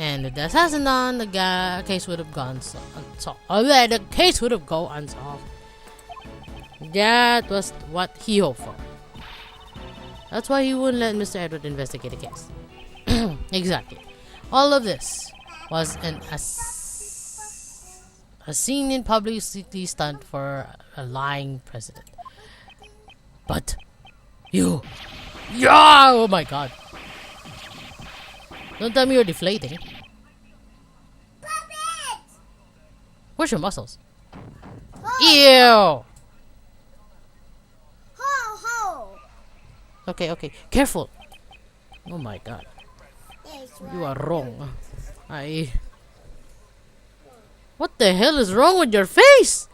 And with the assassin on, the case would have gone the case would have gone unsolved. That was what he hoped for. That's why he wouldn't let Mr. Edward investigate the case. Exactly. All of this was a scene in publicity stunt for a lying president. But you, yeah, oh my god! Don't tell me you're deflating. Where's your muscles? Ew! Okay, careful. Oh my god. You are wrong. What the hell is wrong with your face?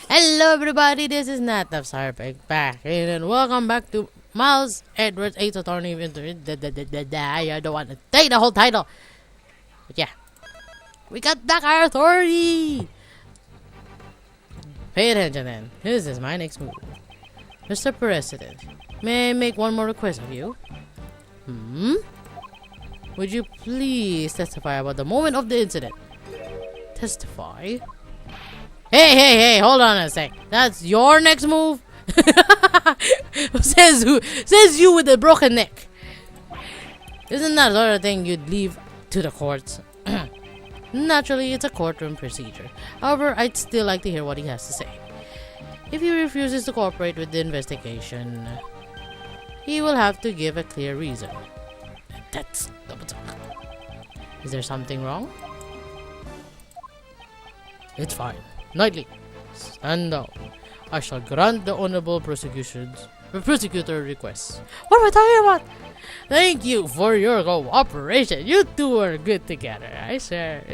Hello everybody, this is Natnarf Signing Off back, and welcome back to Miles Edwards 8th Attorney of I don't want to take the whole title, but yeah, we got back our authority. Pay attention then, this is my next move. Mr. President, may I make one more request of you? Would you please testify about the moment of the incident? Testify? Hey, hold on a sec. That's your next move? Says who? Says you with a broken neck. Isn't that sort of thing you'd leave to the courts? Naturally, it's a courtroom procedure. However, I'd still like to hear what he has to say. If he refuses to cooperate with the investigation, he will have to give a clear reason. That's double talk. Is there something wrong? It's fine. Knightly, stand down. I shall grant the honorable prosecutor request. What am I talking about? Thank you for your cooperation. You two are good together. I swear.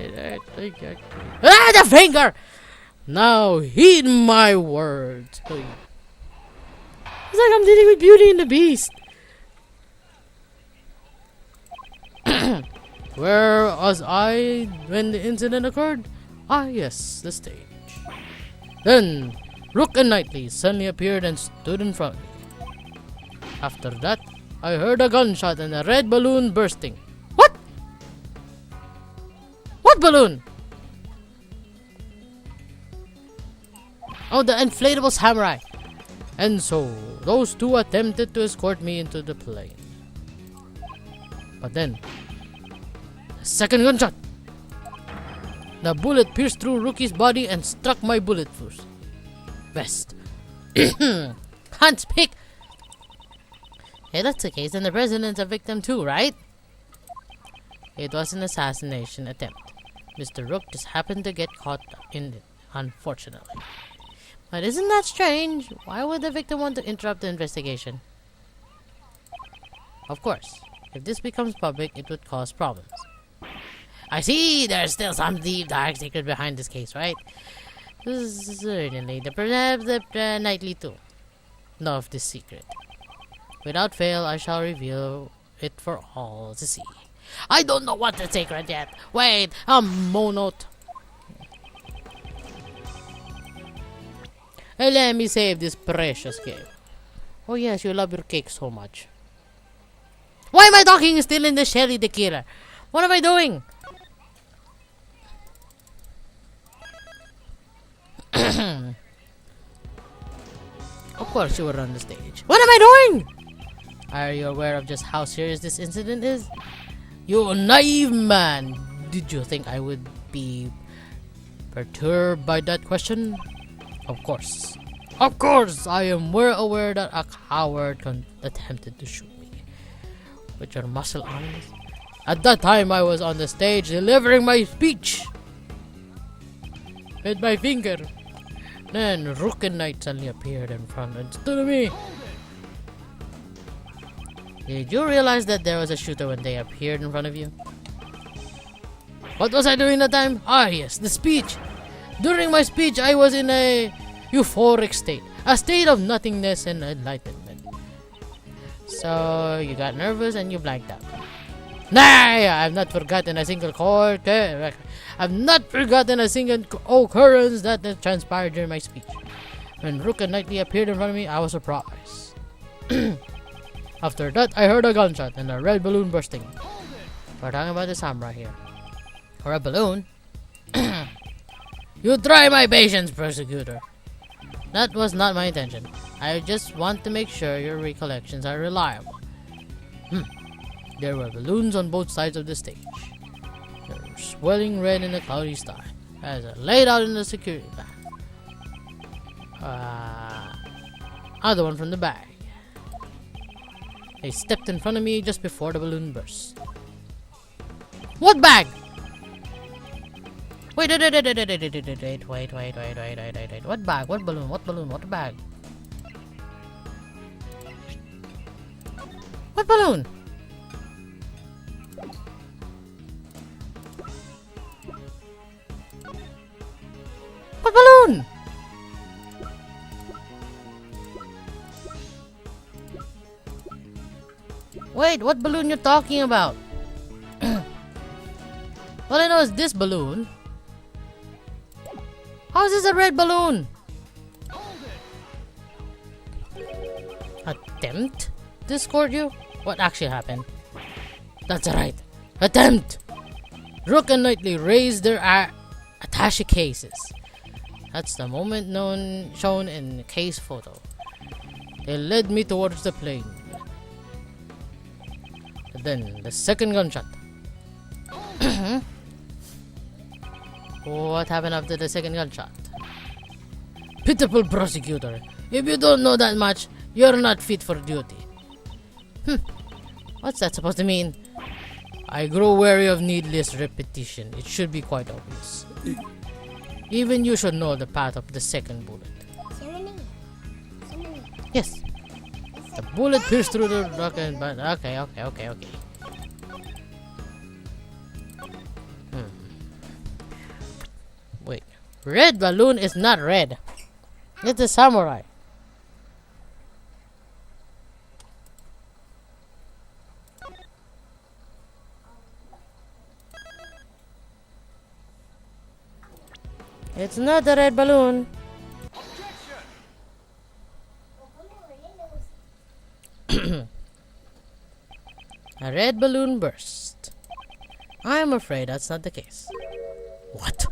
The finger! Now heed my words. It's like I'm dealing with Beauty and the Beast. Where was I when the incident occurred? Ah, yes, the stage. Then, Rook and Knightley suddenly appeared and stood in front of me. After that, I heard a gunshot and a red balloon bursting. What? What balloon? Oh, the inflatable samurai. And so, those two attempted to escort me into the plane. But then, a second gunshot. The bullet pierced through Rookie's body and struck my bulletproof vest. Can't speak. Hey, that's the case, and the president's a victim too, right? It was an assassination attempt. Mr. Rook just happened to get caught in it, unfortunately. But isn't that strange? Why would the victim want to interrupt the investigation? Of course, if this becomes public, it would cause problems. I see there's still some deep dark secret behind this case, right? Certainly, perhaps the Knightley too know of this secret. Without fail, I shall reveal it for all to see. I don't know what the secret yet. Wait, a monote. Let me save this precious cake. Oh yes, you love your cake so much. Why am I talking still in the Shelly the Killer? What am I doing? Of course you were on the stage. What am I doing? Are you aware of just how serious this incident is? You naive man! Did you think I would be perturbed by that question? Of course. Of course! I am well aware that a coward attempted to shoot me. With your muscle arms. At that time I was on the stage delivering my speech. With my finger. Then Rook and Knight suddenly appeared in front and stood to me. Did you realize that there was a shooter when they appeared in front of you? What was I doing that time? Ah yes, the speech. During my speech, I was in a euphoric state. A state of nothingness and enlightenment. So you got nervous and you blanked out. Nay, I've not forgotten a single chord. I've not forgotten a single occurrence that transpired during my speech. When Rook and Knightley appeared in front of me, I was surprised. After that, I heard a gunshot and a red balloon bursting. We're talking about the samurai here. Or a balloon. You try my patience, Prosecutor. That was not my intention. I just want to make sure your recollections are reliable. There were balloons on both sides of the stage. They were swelling red in the cloudy sky as I laid out in the security van. Other one from the bag. They stepped in front of me just before the balloon burst. What bag? Wait. What bag? What balloon? What balloon? What bag? What balloon? What balloon? Wait, what balloon you're talking about? All I know is this balloon. How is this a red balloon? Attempt to escort you? What actually happened? That's right. Attempt! Rook and Knightley raised their attaché cases. That's the moment shown in the case photo. They led me towards the plane. And then the second gunshot. What happened after the second gunshot? Pitiful Prosecutor. If you don't know that much, you're not fit for duty. What's that supposed to mean? I grow wary of needless repetition. It should be quite obvious. Even you should know the path of the second bullet. Yes. The bullet pierced through the rocket, but okay. Wait. Red balloon is not red. It's a samurai. It's not a red balloon. A red balloon burst. I'm afraid that's not the case. What?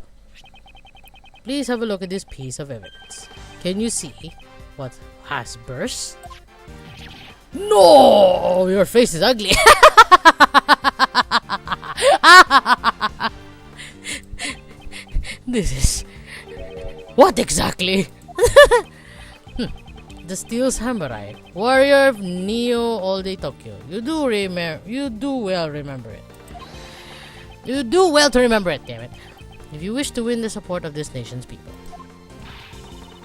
Please have a look at this piece of evidence. Can you see what has burst? No! Your face is ugly. This is... What exactly? The Steel Samurai, warrior of Neo All Day Tokyo. You do well remember it. You do well to remember it, damn it. If you wish to win the support of this nation's people.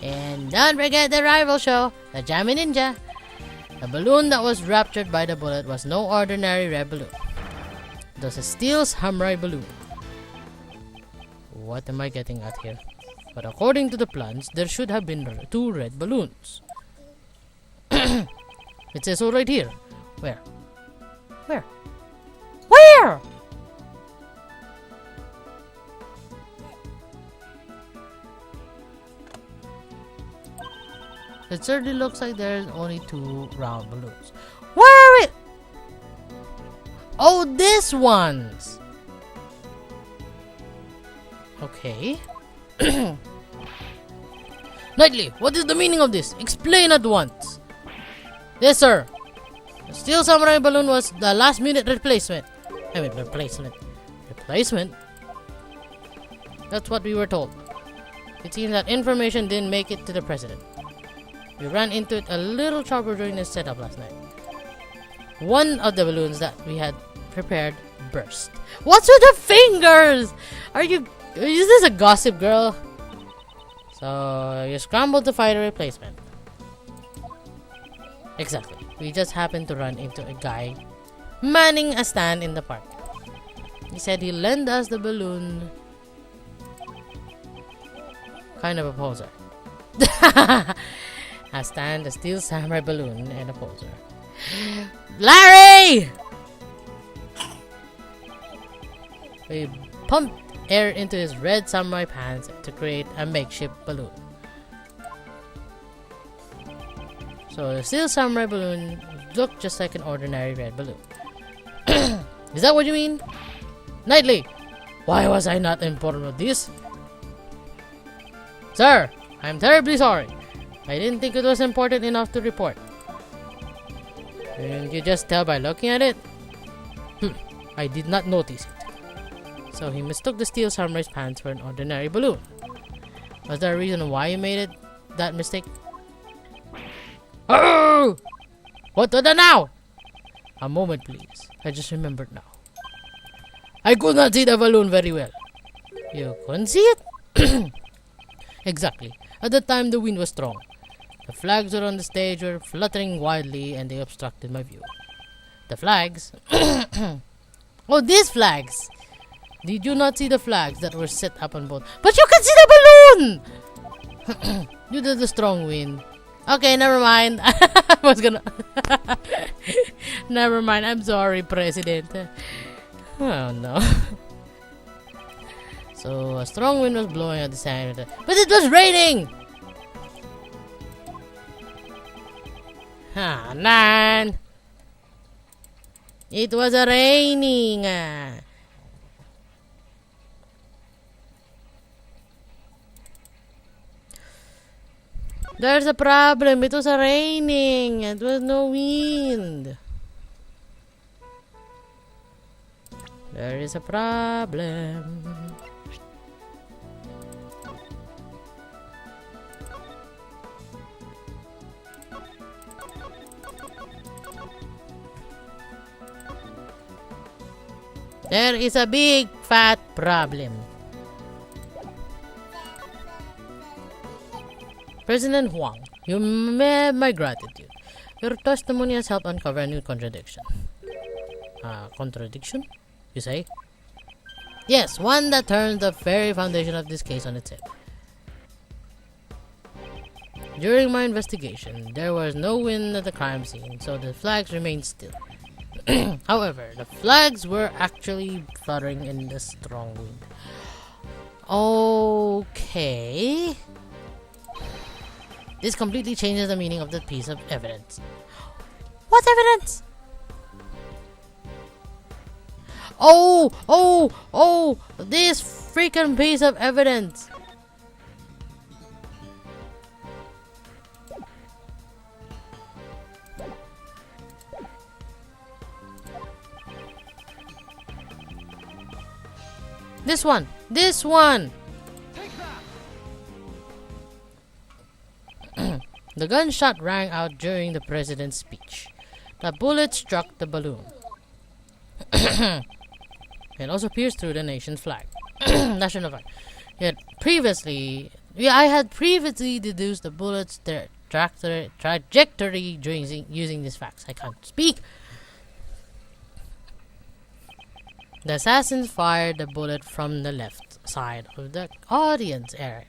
And don't forget the rival show, the Jammy Ninja. The balloon that was raptured by the bullet was no ordinary red balloon. It was a Steel Samurai balloon. What am I getting at here? But according to the plans, there should have been 2 red balloons. It says so right here. Where? Where? Where? It certainly looks like there's only 2 round balloons. Where are it? Oh, this ones. Okay. Knightley, what is the meaning of this? Explain at once. Yes, sir. The Steel Samurai balloon was the last minute replacement. Replacement? That's what we were told. It seems that information didn't make it to the president. We ran into it a little trouble during the setup last night. One of the balloons that we had prepared burst. What's with the fingers? Is this a gossip girl? So you scrambled to find a replacement. Exactly. We just happened to run into a guy manning a stand in the park. He said he'll lend us the balloon. Kind of a poser. A stand, a Steel Samurai balloon, and a poser. Larry! He pumped air into his red samurai pants to create a makeshift balloon. So the steel samurai balloon looked just like an ordinary red balloon. Is that what you mean? Knightley, why was I not informed of this? Sir, I'm terribly sorry. I didn't think it was important enough to report. Didn't you just tell by looking at it? I did not notice it. So he mistook the steel samurai's pants for an ordinary balloon. Was there a reason why you made it that mistake? Oh! What the now? A moment, please. I just remembered now. I could not see the balloon very well. You couldn't see it? Exactly. At the time, the wind was strong. The flags were on the stage were fluttering wildly and they obstructed my view. The flags? Oh, these flags! Did you not see the flags that were set up on both? But you can see the balloon! Due to the strong wind. Okay, never mind. I was gonna... Never mind. I'm sorry, President. Oh, no. So, a strong wind was blowing at the same time. But it was raining! Ah, man. It was raining. There's a problem. It was raining. It was no wind. There is a problem. There is a big fat problem. President Huang, you have my gratitude. Your testimony has helped uncover a new contradiction. Contradiction? You say? Yes, one that turns the very foundation of this case on its head. During my investigation, there was no wind at the crime scene, so the flags remained still. However, the flags were actually fluttering in the strong wind. Okay. This completely changes the meaning of the piece of evidence. What evidence? Oh, this freaking piece of evidence. This one. The gunshot rang out during the president's speech. The bullet struck the balloon. It also pierced through the nation's flag. National flag. I had previously deduced the bullet's trajectory using these facts. I can't speak. The assassins fired the bullet from the left side of the audience area.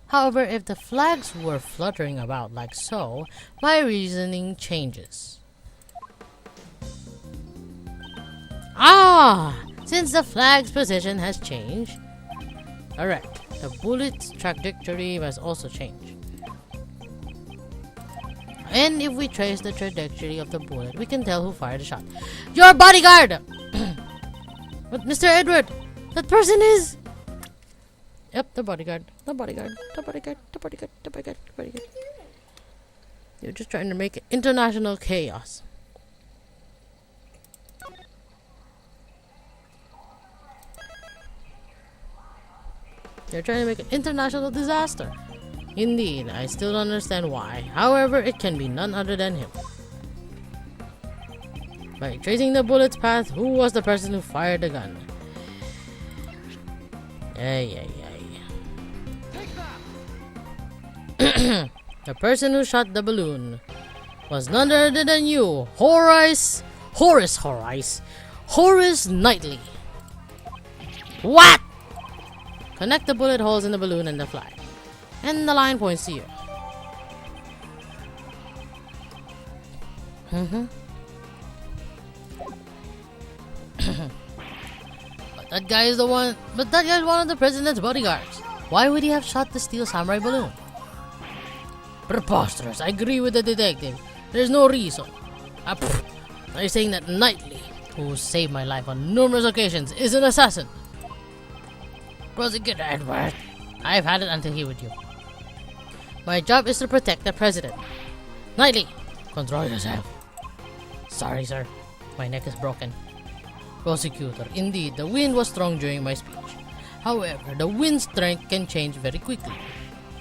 However, if the flags were fluttering about like so, my reasoning changes. Since the flag's position has changed, correct, the bullet's trajectory must also change. And if we trace the trajectory of the bullet, we can tell who fired the shot. Your bodyguard! But Mr. Edward, that person is... Yep, the bodyguard. You're just trying to make international chaos. You're trying to make an international disaster. Indeed, I still don't understand why. However, it can be none other than him. By tracing the bullet's path, who was the person who fired the gun? The person who shot the balloon was none other than you, Horace Knightley. What? Connect the bullet holes in the balloon and the flag. And the line points to you. Mm-hmm. That guy is one of the president's bodyguards. Why would he have shot the steel samurai balloon? Preposterous. I agree with the detective. There's no reason. Are you saying that Knightley, who saved my life on numerous occasions, is an assassin? Prosecutor Edgeworth, I've had it until here with you. My job is to protect the president. Knightley, control yourself. Sorry, sir. My neck is broken. Prosecutor, indeed, the wind was strong during my speech. However, the wind's strength can change very quickly.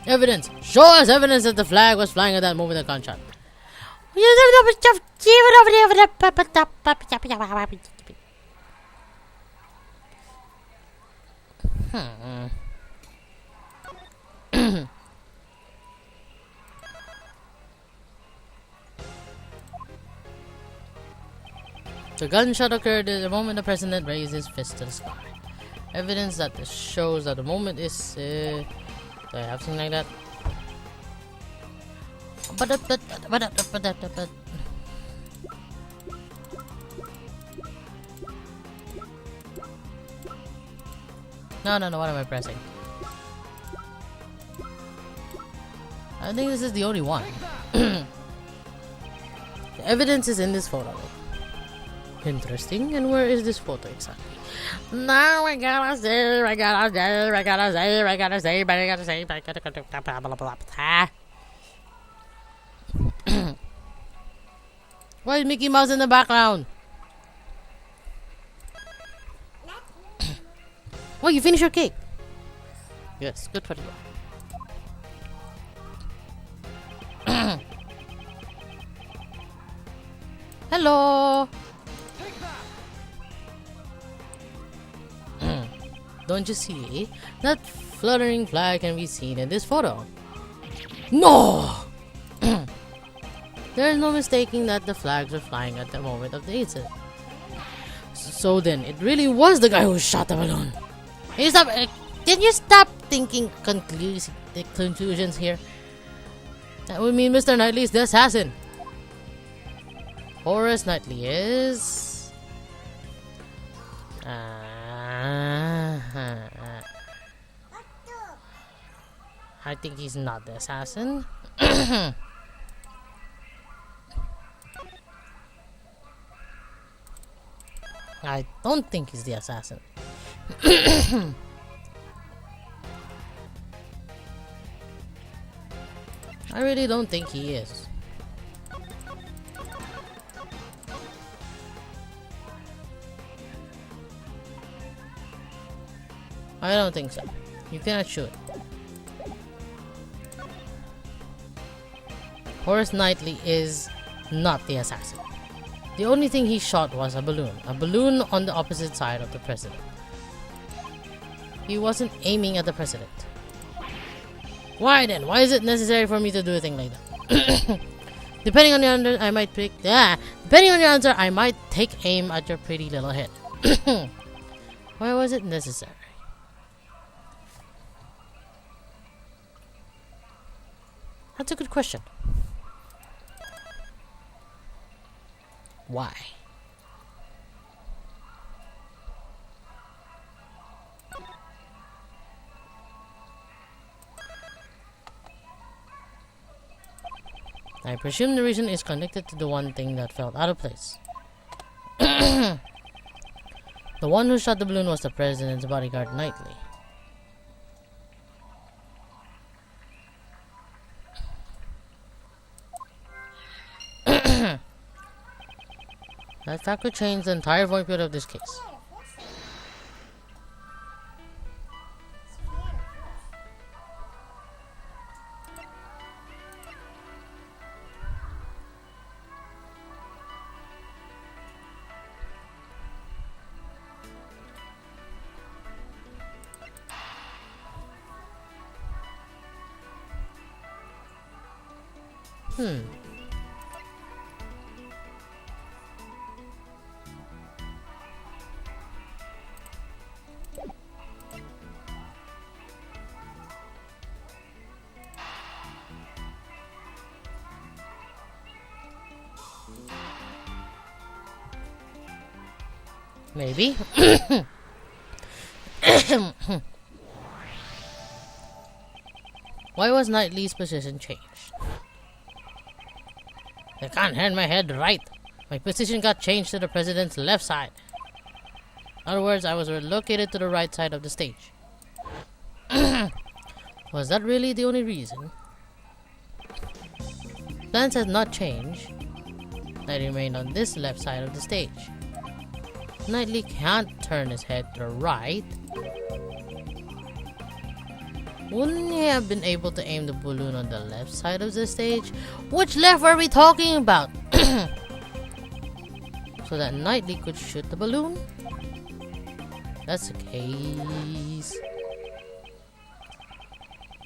Evidence! Show us evidence that the flag was flying at that moment of gunshot. The gunshot occurred at the moment the president raised his fist to the sky. Evidence that shows that the moment is... do I have something like that? No, what am I pressing? I think this is the only one. The evidence is in this photo. Interesting. And where is this photo exactly? Now I gotta say, blah blah blah. Why is Mickey Mouse in the background? Oh, you finished your cake. Yes, good for you. Hello. Don't you see? That fluttering flag can be seen in this photo. No! There is no mistaking that the flags were flying at the moment of the incident. So then, it really was the guy who shot the balloon. Can you stop thinking conclusions here? That would mean Mr. Knightley is the assassin. Horace Knightley is... I think he's not the assassin. I don't think he's the assassin. I really don't think he is. I don't think so. You cannot shoot. Horace Knightley is not the assassin. The only thing he shot was a balloon. A balloon on the opposite side of the president. He wasn't aiming at the president. Why then? Why is it necessary for me to do a thing like that? Depending on the answer, I might pick... Depending on your answer, I might take aim at your pretty little head. Why was it necessary? That's a good question. Why? I presume the reason is connected to the one thing that felt out of place. The one who shot the balloon was the president's bodyguard, Knightley. That fact could change the entire viewpoint of this case. Maybe. Why was Knightley's position changed? I can't turn my head right. My position got changed to the president's left side. In other words, I was relocated to the right side of the stage. Was that really the only reason? Plans had not changed. I remained on this left side of the stage. Knightley can't turn his head to the right. Wouldn't he have been able to aim the balloon on the left side of the stage? Which left are we talking about? So that Knightley could shoot the balloon? That's the case.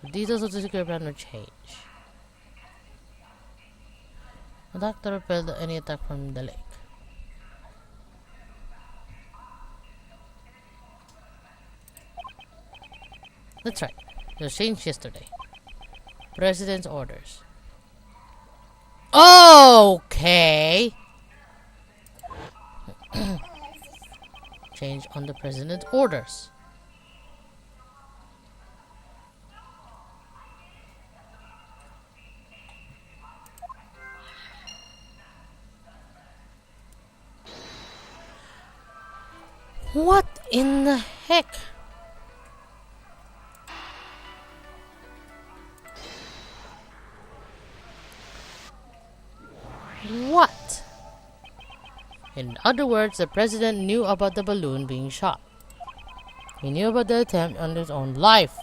The details of the secret plan will change. Attack to repel any attack from the lake. That's right. It was changed yesterday. President's orders. Okay. Change on the president's orders. What in the heck? What? In other words, the president knew about the balloon being shot. He knew about the attempt on his own life.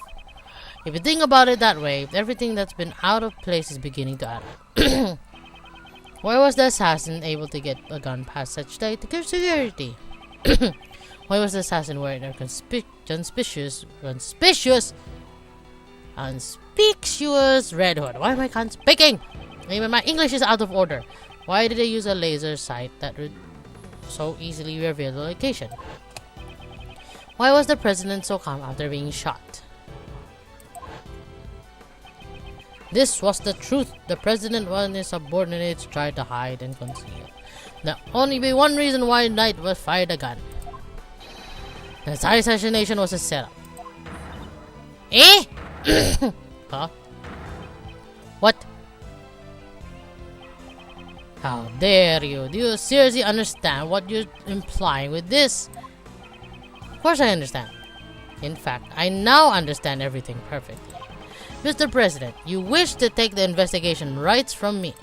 If you think about it that way, everything that's been out of place is beginning to add up. Why was the assassin able to get a gun past such tight security? Why was the assassin wearing a conspicuous red hood? Why am I can't speaking? Even my English is out of order. Why did they use a laser sight that would so easily reveal the location? Why was the president so calm after being shot? This was the truth. The president and his subordinates tried to hide and conceal. There only be one reason why Knight was fired a gun. The assassination was a setup. Eh? Huh? What? How dare you? Do you seriously understand what you're implying with this? Of course I understand. In fact, I now understand everything perfectly. Mr. President, you wish to take the investigation rights from me.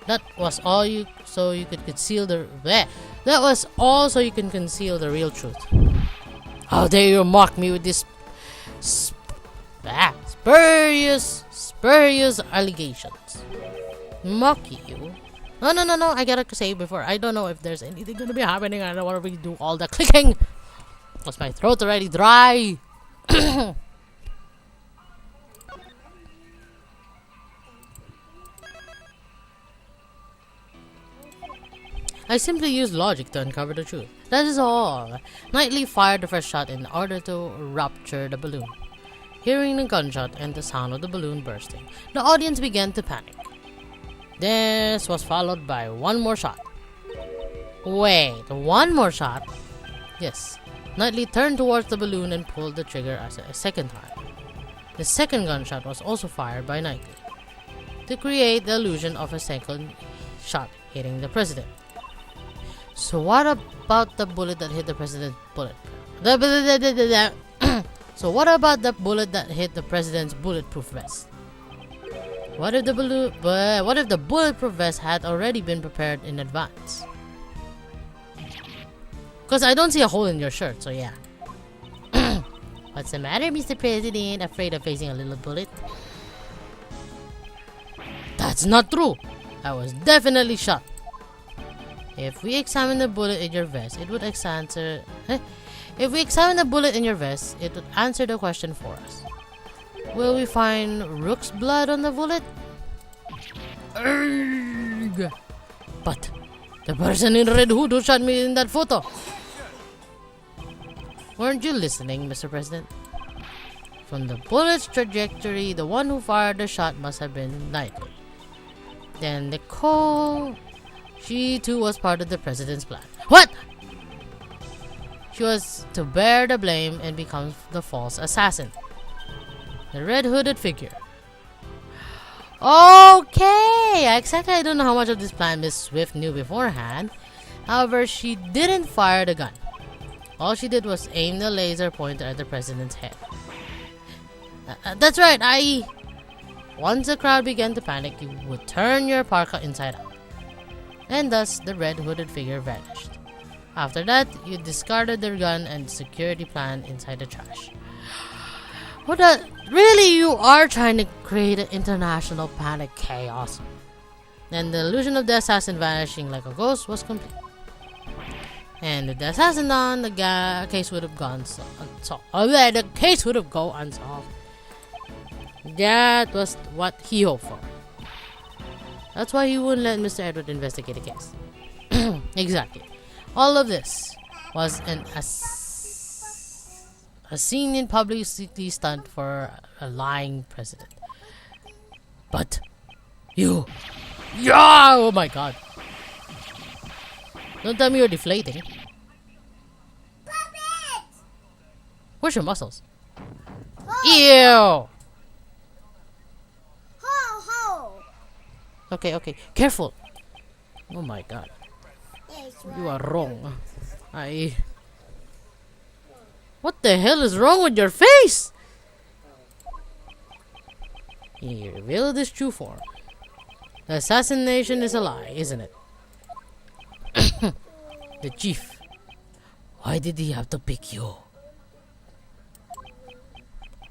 That was all so you could conceal the That was all so you can conceal the real truth. How dare you mock me with this spurious allegations? Mock you? No, I gotta say before, I don't know if there's anything gonna be happening. I don't wanna really do all the clicking. Was my throat already dry? I simply used logic to uncover the truth. That is all. Knightley fired the first shot in order to rupture the balloon. Hearing the gunshot and the sound of the balloon bursting, the audience began to panic. This was followed by one more shot. Wait, one more shot? Yes. Knightley turned towards the balloon and pulled the trigger a second time. The second gunshot was also fired by Knightley to create the illusion of a second shot hitting the president. So what about the bullet that hit the president's So what about the bullet that hit the president's bulletproof vest? What if the bulletproof vest had already been prepared in advance? Because I don't see a hole in your shirt, so yeah. What's the matter, Mr. President? Afraid of facing a little bullet? That's not true. I was definitely shot. If we examine the bullet in your vest, it would answer. If we examine the bullet in your vest, it would answer the question for us. Will we find Rook's blood on the bullet? Urgh. But the person in red hood who shot me in that photo. Weren't you listening, Mr. President? From the bullet's trajectory, the one who fired the shot must have been Knightley. Then Nicole, she too was part of the president's plan. What? She was to bear the blame and become the false assassin. The red hooded figure. Okay, exactly. I don't know how much of this plan Miss Swift knew beforehand. However, she didn't fire the gun. All she did was aim the laser pointer at the president's head. That's right, once the crowd began to panic, you would turn your parka inside out. And thus, the red hooded figure vanished. After that, you discarded their gun and security plan inside the trash. What the? Really, you are trying to create an international panic chaos. And the illusion of the assassin vanishing like a ghost was complete. And with the assassin on, the case would have gone the case would have gone unsolved. That was what he hoped for. That's why he wouldn't let Mr. Edward investigate the case. Exactly. All of this was a scene in publicity stunt for a lying president. But you, yeah, oh my god! Don't tell me you're deflating. Puppet! Where's your muscles? Ew! Ho! Okay, careful. Oh my god, Yes, you are wrong. What the hell is wrong with your face? He revealed his true form. The assassination is a lie, isn't it? The chief. Why did he have to pick you?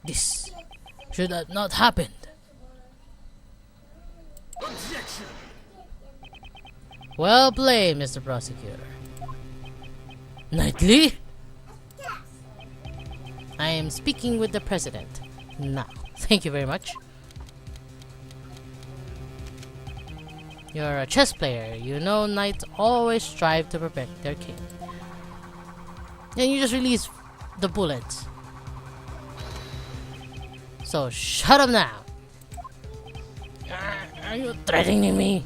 This should have not happened. Objection! Well played, Mr. Prosecutor. Knightley? I am speaking with the president now. Thank you very much. You're a chess player. You know knights always strive to protect their king. And you just release the bullets. So shut up now. Are you threatening me?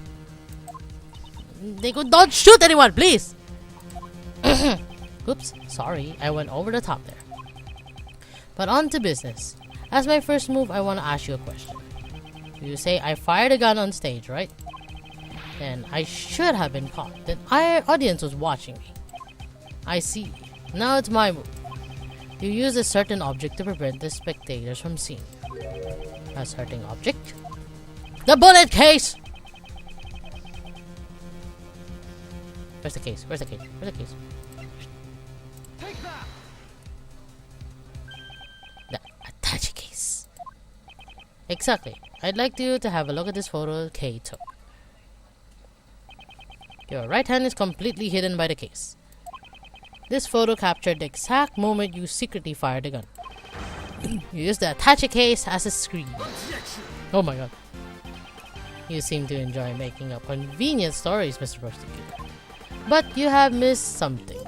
Don't shoot anyone, please. Oops, sorry, I went over the top there. But on to business. As my first move, I want to ask you a question. You say I fired a gun on stage, right? Then I should have been caught. The audience was watching me. I see. Now it's my move. You use a certain object to prevent the spectators from seeing. A certain object? The bullet case! Where's the case? Where's the case? Where's the case? Take that! The attache case. Exactly. I'd like you to have a look at this photo Kay took. Your right hand is completely hidden by the case. This photo captured the exact moment you secretly fired the gun. You used the attache case as a screen. Objection! Oh my god. You seem to enjoy making up convenient stories, Mr. Prosecutor. But you have missed something.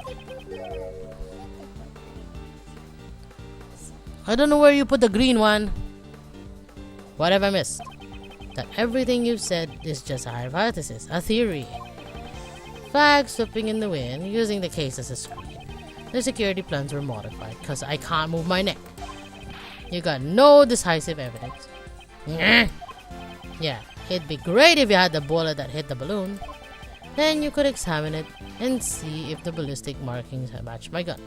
I don't know where you put the green one. What have I missed? That everything you've said is just a hypothesis, a theory. Flags flipping in the wind, using the case as a screen. The security plans were modified because I can't move my neck. You got no decisive evidence. Yeah, it'd be great if you had the bullet that hit the balloon. Then you could examine it and see if the ballistic markings match my gun.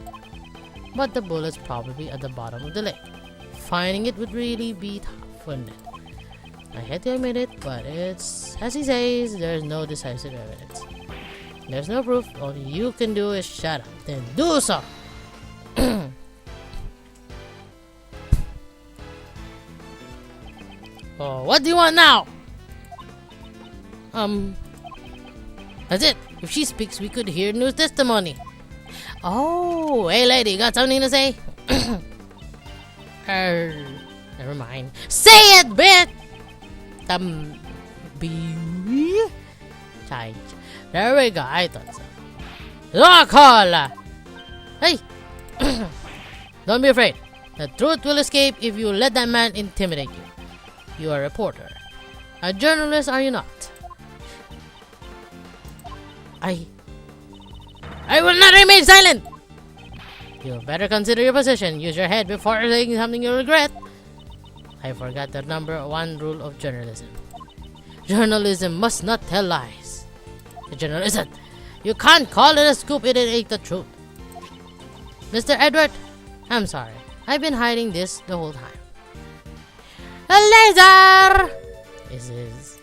But the bullet's probably at the bottom of the leg. Finding it would really be tough, wouldn't it? I hate to admit it, but it's, as he says, there's no decisive evidence. There's no proof. All you can do is shut up. Then do so. Oh, what do you want now? That's it. If she speaks, we could hear news testimony. Oh, hey lady, got something to say? Never mind. Say it, bitch! There we go, I thought so. Lock Hey! Don't be afraid. The truth will escape if you let that man intimidate you. You are a reporter. A journalist, are you not? I will not remain silent! You better consider your position. Use your head before saying something you'll regret. I forgot the #1 rule of journalism. Journalism must not tell lies. The journal isn't. You can't call it a scoop if it ain't the truth. Mr. Edgeworth, I'm sorry. I've been hiding this the whole time. A laser! Is.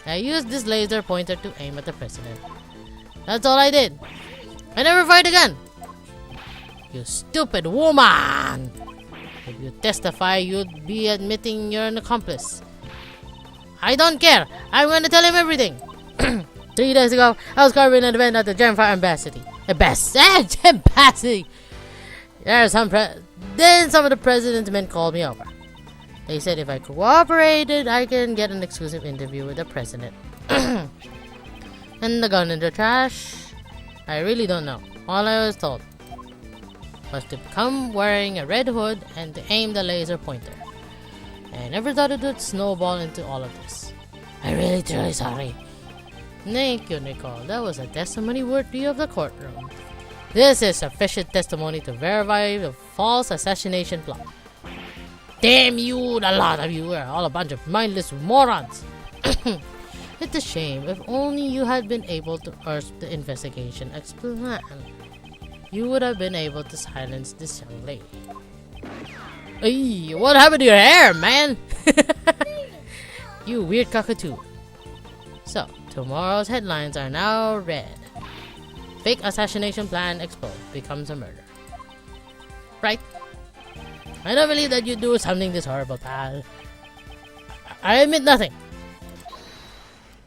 I used this laser pointer to aim at the president. That's all I did. I never fired a gun. You stupid woman! If you testify, you'd be admitting you're an accomplice. I don't care. I'm going to tell him everything. 3 days ago, I was covering an event at the Gemfire Embassy. Embassy! Then some of the president's men called me over. They said if I cooperated, I can get an exclusive interview with the president. And the gun in the trash? I really don't know. All I was told was to come wearing a red hood and to aim the laser pointer. I never thought it would snowball into all of this. I'm really truly sorry. Thank you, Nicole. That was a testimony worthy of the courtroom. This is sufficient testimony to verify the false assassination plot. Damn you, a lot of you are all a bunch of mindless morons. It's a shame. If only you had been able to urge the investigation explain. You would have been able to silence this young lady. Hey, what happened to your hair, man? You weird cockatoo. So, tomorrow's headlines are now read. Fake assassination plan exposed becomes a murder. Right? I don't believe that you do something this horrible, pal. I admit nothing.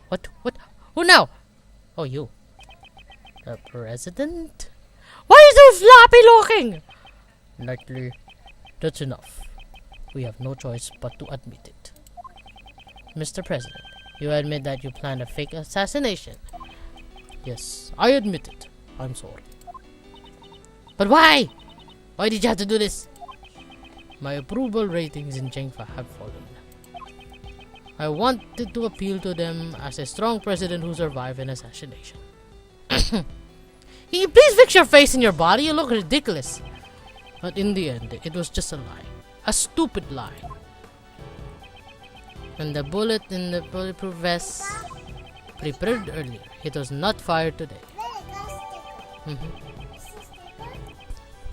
What? Who now? Oh, you. The president? Why is so sloppy looking? Nightly. That's enough. We have no choice but to admit it. Mr. President, you admit that you planned a fake assassination. Yes, I admit it. I'm sorry. But why? Why did you have to do this? My approval ratings in Jengfa have fallen. I wanted to appeal to them as a strong president who survived an assassination. Can you please fix your face and your body? You look ridiculous. But in the end, it was just a lie. A stupid lie. And the bullet in the bulletproof vest prepared earlier. It was not fired today.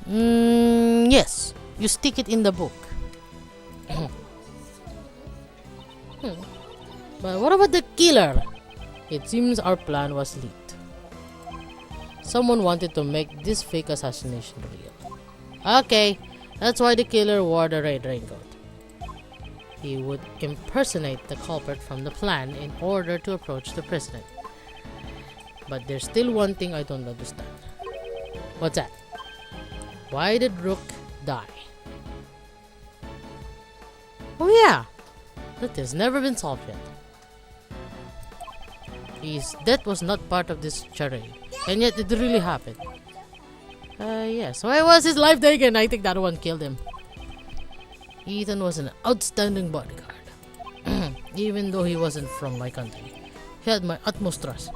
Yes. You stick it in the book. But what about the killer? It seems our plan was leaked. Someone wanted to make this fake assassination real. Okay, that's why the killer wore the red raincoat. He would impersonate the culprit from the plan in order to approach the president. But there's still one thing I don't understand. What's that? Why did Rook die? Oh yeah, that has never been solved yet. His death was not part of this charade, and yet it really happened. Yes, why was his life taken? I think that one killed him. Ethan was an outstanding bodyguard. Even though he wasn't from my country, he had my utmost trust.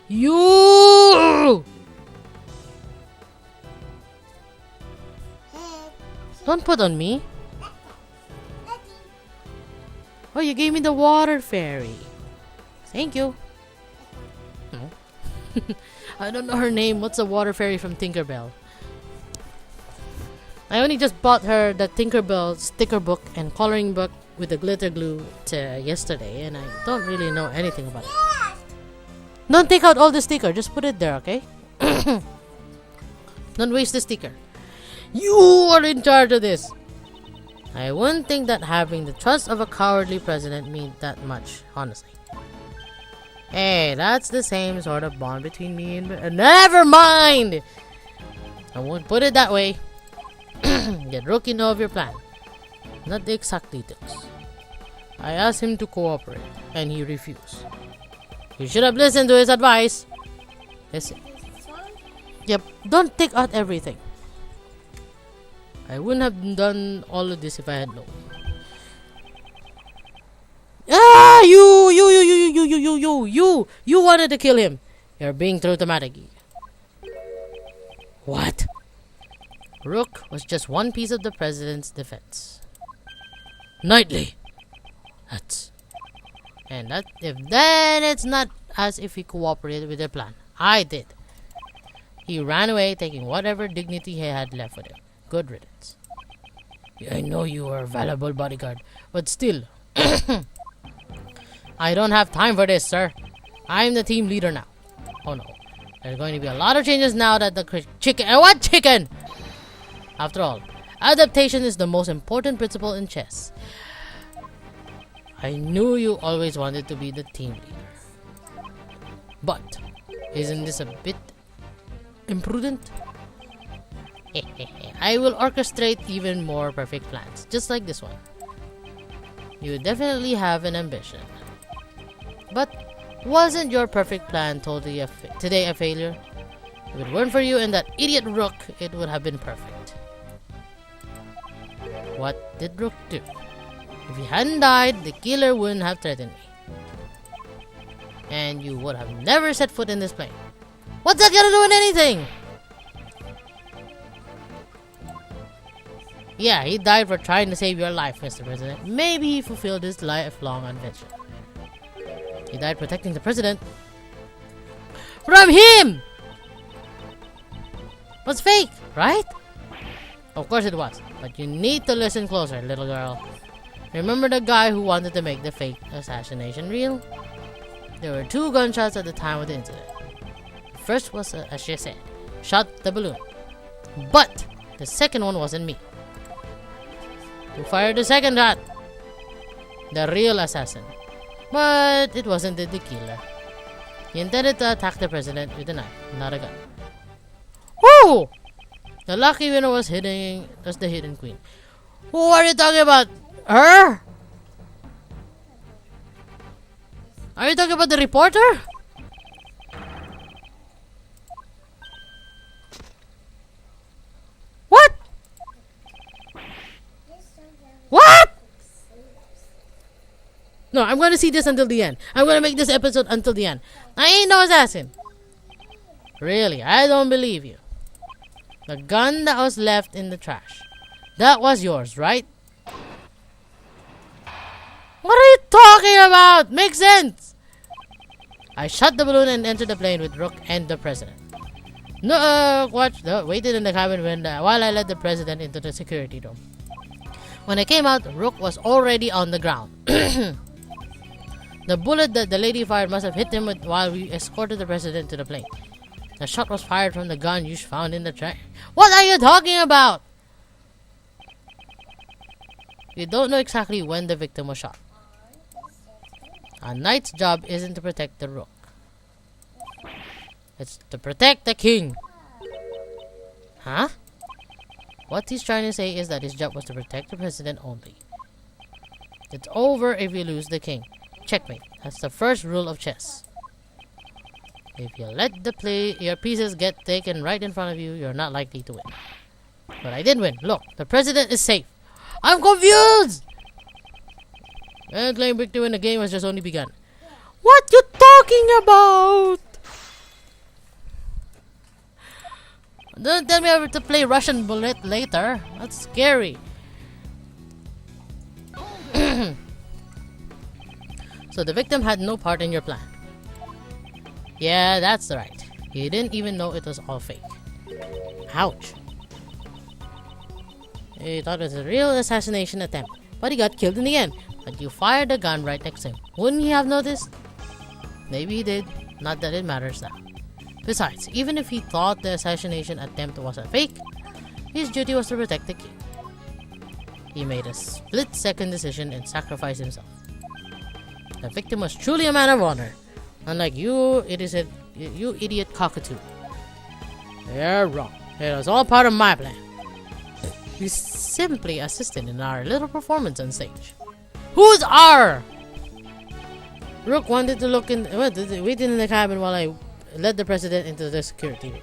You! Don't put on me. Oh, you gave me the water fairy. Thank you. No. I don't know her name. What's the water fairy from Tinkerbell? I only just bought her the Tinkerbell sticker book and coloring book with the glitter glue yesterday, and I don't really know anything about it. Don't take out all the sticker. Just put it there, okay? Don't waste the sticker. You are in charge of this. I wouldn't think that having the trust of a cowardly president means that much, honestly. Hey, that's the same sort of bond between me and... never mind! I won't put it that way. Get Rookie know of your plan. Not the exact details. I asked him to cooperate, and he refused. You should have listened to his advice. Listen. Yep, don't take out everything. I wouldn't have done all of this if I had known. Ah, you wanted to kill him. You're being too dramatic. What? Rook was just one piece of the president's defense. Knightley! Then it's not as if he cooperated with their plan. I did. He ran away, taking whatever dignity he had left with him. Good riddance. I know you were a valuable bodyguard, but still. I don't have time for this, sir. I'm the team leader now. Oh no. There's going to be a lot of changes now that the chicken... What chicken? After all, adaptation is the most important principle in chess. I knew you always wanted to be the team leader. But, isn't this a bit imprudent? I will orchestrate even more perfect plans, just like this one. You definitely have an ambition. But, wasn't your perfect plan today a failure? If it weren't for you and that idiot Rook, it would have been perfect. What did Rook do? If he hadn't died, the killer wouldn't have threatened me. And you would have never set foot in this plane. What's that gonna do with anything? Yeah, he died for trying to save your life, Mr. President. Maybe he fulfilled his lifelong ambition. He died protecting the president from him! Was fake, right? Of course it was, but you need to listen closer, little girl. Remember the guy who wanted to make the fake assassination real? There were 2 gunshots at the time of the incident. The first was, as she said, shot the balloon. But the second one wasn't me. Who fired the second shot? The real assassin. But it wasn't the killer. He intended to attack the president with a knife, not a gun. Woo! The lucky winner was the hidden queen. Who are you talking about? Her? Are you talking about the reporter? What? What? No, I'm gonna see this until the end. I'm gonna make this episode until the end. I ain't no assassin. Really, I don't believe you. The gun that was left in the trash. That was yours, right? What are you talking about? Makes sense. I shot the balloon and entered the plane with Rook and the president. No, waited in the cabin while I led the president into the security room. When I came out, Rook was already on the ground. The bullet that the lady fired must have hit him while we escorted the president to the plane. The shot was fired from the gun you found in the trash. What are you talking about? You don't know exactly when the victim was shot. A knight's job isn't to protect the rook. It's to protect the king. Huh? What he's trying to say is that his job was to protect the president only. It's over if you lose the king. Checkmate. That's the first rule of chess. If you let your pieces get taken right in front of you, you're not likely to win. But I did win. Look, the president is safe. I'm confused! And claim victory in the game has just only begun. What you talking about? Don't tell me I have to play Russian roulette later. That's scary. So the victim had no part in your plan. Yeah, that's right. He didn't even know it was all fake. Ouch. He thought it was a real assassination attempt, but he got killed in the end. But you fired the gun right next to him. Wouldn't he have noticed? Maybe he did. Not that it matters now. Besides, even if he thought the assassination attempt was a fake, his duty was to protect the king. He made a split-second decision and sacrificed himself. The victim was truly a man of honor. Unlike you, you idiot cockatoo. You're wrong. It was all part of my plan. You simply assisted in our little performance on stage. Who's our? Rook wanted to waited in the cabin while I led the president into the security room.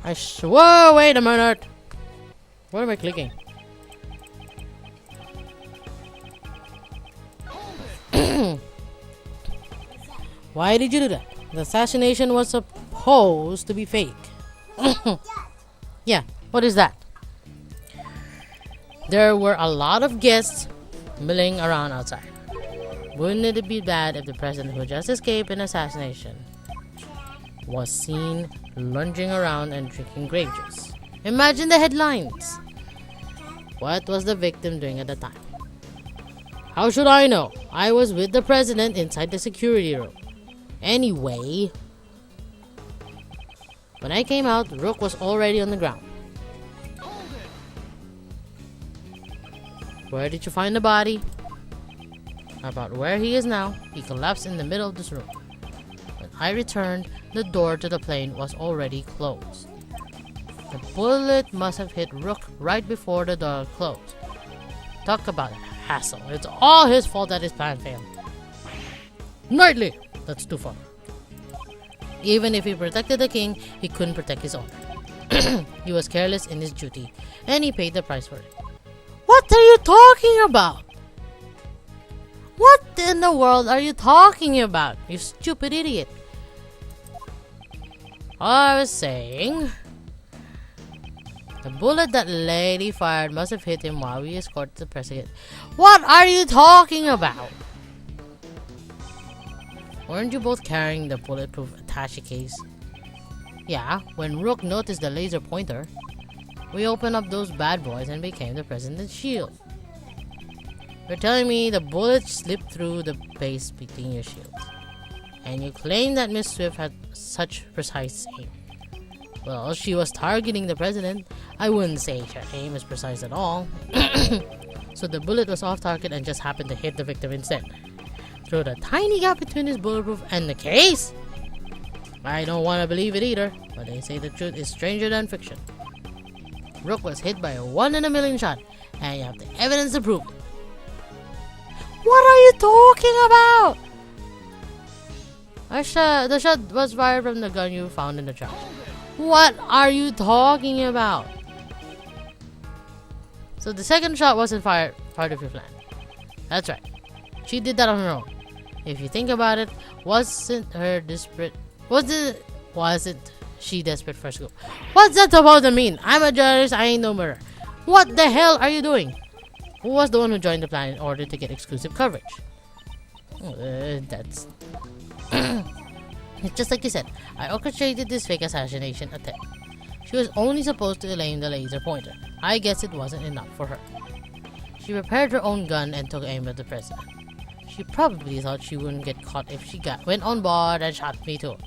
I swore. Wait a minute. What am I clicking? Why did you do that? The assassination was supposed to be fake. Yeah, what is that? There were a lot of guests milling around outside. Wouldn't it be bad if the president who just escaped an assassination was seen lunging around and drinking grape juice? Imagine the headlines. What was the victim doing at the time? How should I know? I was with the president inside the security room. Anyway, when I came out, Rook was already on the ground. Where did you find the body? About where he is now, he collapsed in the middle of this room. When I returned, the door to the plane was already closed. The bullet must have hit Rook right before the door closed. Talk about hassle. It's all his fault that his plan failed. Nightly! That's too far. Even if he protected the king, he couldn't protect his honor. He was careless in his duty, and he paid the price for it. What are you talking about? What in the world are you talking about, you stupid idiot? I was saying, the bullet that lady fired must have hit him while we escorted the president. What are you talking about? Weren't you both carrying the bulletproof attaché case? Yeah, when Rook noticed the laser pointer, we opened up those bad boys and became the president's shield. You're telling me the bullet slipped through the base between your shields, and you claim that Miss Swift had such precise aim. Well, she was targeting the president. I wouldn't say her aim is precise at all. So the bullet was off target and just happened to hit the victim instead, through the tiny gap between his bulletproof and the case. I don't want to believe it either, but they say the truth is stranger than fiction. Rook was hit by a 1 in a million shot, and you have the evidence to prove it. What are you talking about? The shot was fired from the gun you found in the trash. What are you talking about? So the second shot wasn't fired part of your plan. That's right. She did that on her own. If you think about it, wasn't she desperate for scoop? What's that supposed to mean? I'm a journalist, I ain't no murderer. What the hell are you doing? Who was the one who joined the plan in order to get exclusive coverage? That's... Just like you said, I orchestrated this fake assassination attempt. She was only supposed to aim the laser pointer. I guess it wasn't enough for her. She prepared her own gun and took aim at the president. She probably thought she wouldn't get caught if she went on board and shot me too.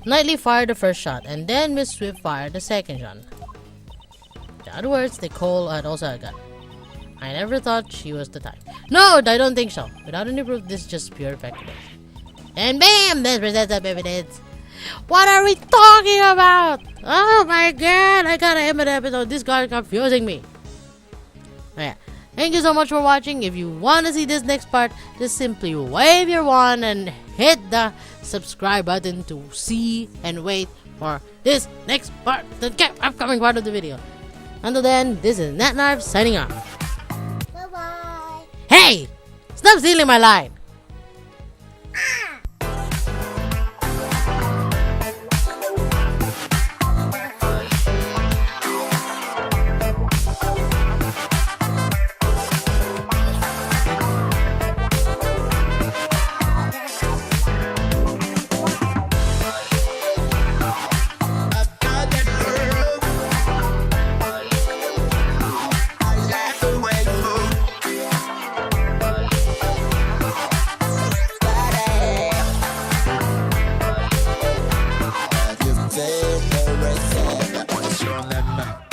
Knightley fired the first shot, and then Miss Swift fired the second shot. In other words, Nicole had also a gun. I never thought she was the type. No, I don't think so. Without any proof, this is just pure speculation. And bam! This presents up evidence. What are we talking about? Oh my god! I gotta end the episode. This guy is confusing me. Yeah. Thank you so much for watching. If you want to see this next part, just simply wave your wand and hit the subscribe button to see and wait for this next part, the upcoming part of the video. Until then, this is Natnarf signing off. Bye-bye. Hey! Stop stealing my line! Let's show them.